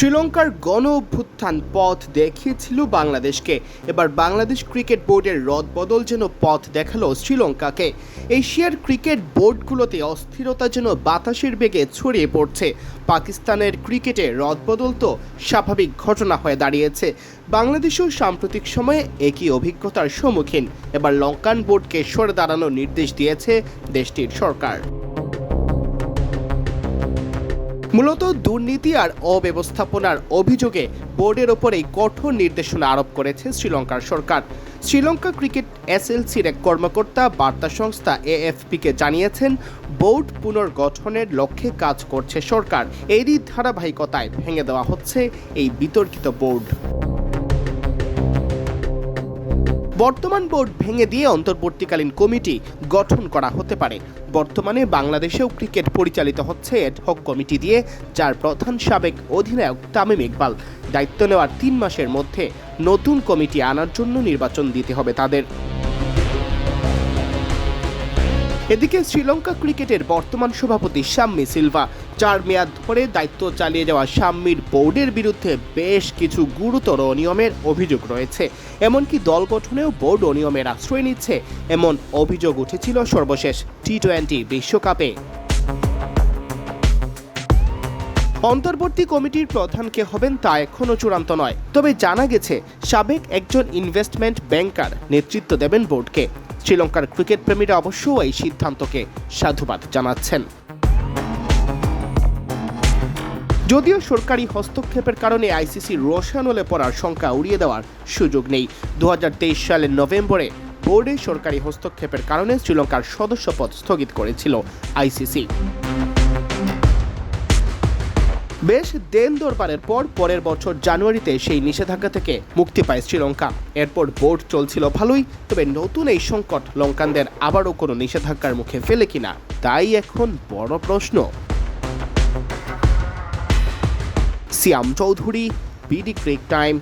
শ্রীলঙ্কার গণ অভ্যুত্থান পথ দেখিয়েছিল বাংলাদেশকে। এবার বাংলাদেশ ক্রিকেট বোর্ডের রদবদল যেন পথ দেখালো শ্রীলঙ্কাকে। এশিয়ার ক্রিকেট বোর্ডগুলোতে অস্থিরতা যেন বাতাসের বেগে ছড়িয়ে পড়ছে। পাকিস্তানের ক্রিকেটে রদবদল তো স্বাভাবিক ঘটনা হয়ে দাঁড়িয়েছে। বাংলাদেশও সাম্প্রতিক সময়ে একই অভিজ্ঞতার সম্মুখীন। এবার লঙ্কান বোর্ডকে সরে দাঁড়ানোর নির্দেশ দিয়েছে দেশটির সরকার। মূলত দুর্নীতি আর অব্যবস্থাপনার অভিযোগে বোর্ডের ওপরেই কঠোর নির্দেশনা আরোপ করেছে শ্রীলঙ্কার সরকার। শ্রীলঙ্কা ক্রিকেট এসএলসির এক কর্মকর্তা বার্তা সংস্থা এএফপিকে জানিয়েছেন, বোর্ড পুনর্গঠনের লক্ষ্যে কাজ করছে সরকার। এরই ধারাবাহিকতায় ভেঙে দেওয়া হচ্ছে এই বিতর্কিত বোর্ড। বর্তমান বোর্ড ভেঙে দিয়ে অন্তর্বর্তীকালীন কমিটি গঠন করা হতে পারে। বর্তমানে বাংলাদেশেও ক্রিকেট পরিচালিত হচ্ছে এডহক কমিটি দিয়ে, যার প্রধান সাবেক অধিনায়ক তামিম ইকবাল। দায়িত্ব নেওয়ার 3 মাসের মধ্যে নতুন কমিটি আনার জন্য নির্বাচন দিতে হবে তাদের। এদিকে শ্রীলঙ্কা ক্রিকেটের বর্তমান সভাপতি শাম্মী সিলভা 4 মেয়াদ ধরে দায়িত্ব চালিয়ে যাওয়া শাম্মীর বোর্ডের বিরুদ্ধে বেশ কিছু গুরুতর অনিয়মের অভিযোগ রয়েছে। এমনকি দল গঠনেও বোর্ড অনিয়মের আশ্রয় নিচ্ছে, এমন অভিযোগ উঠেছিল সর্বশেষ টি-20 বিশ্বকাপে। অন্তর্বর্তী কমিটির প্রধান কে হবেন তা এখনও চূড়ান্ত নয়, তবে জানা গেছে সাবেক একজন ইনভেস্টমেন্ট ব্যাংকার নেতৃত্ব দেবেন বোর্ডকে। শ্রীলঙ্কার ক্রিকেট প্রেমীরা অবশ্য এই সিদ্ধান্তকে সাধুবাদ জানাচ্ছেন। যদিও সরকারি হস্তক্ষেপের কারণে আইসিসির রোষানলে পড়ার শঙ্কা উড়িয়ে দেওয়ার সুযোগ নেই। 2023 সালের নভেম্বরে বোর্ডে সরকারি হস্তক্ষেপের কারণে শ্রীলঙ্কার সদস্যপদ স্থগিত করেছিল আইসিসি। বেশ দেন দরবারের পর পরের বছর জানুয়ারিতে সেই নিষেধাজ্ঞা থেকে মুক্তি পায় শ্রীলঙ্কা। এরপর বোর্ড চলছিল ভালোই, তবে নতুন এই সংকট লঙ্কানদের আবারও কোনো নিষেধাজ্ঞার মুখে ফেলে কিনা, তাই এখন বড় প্রশ্ন। সিয়াম চৌধুরী, বিডি ক্রিক টাইম।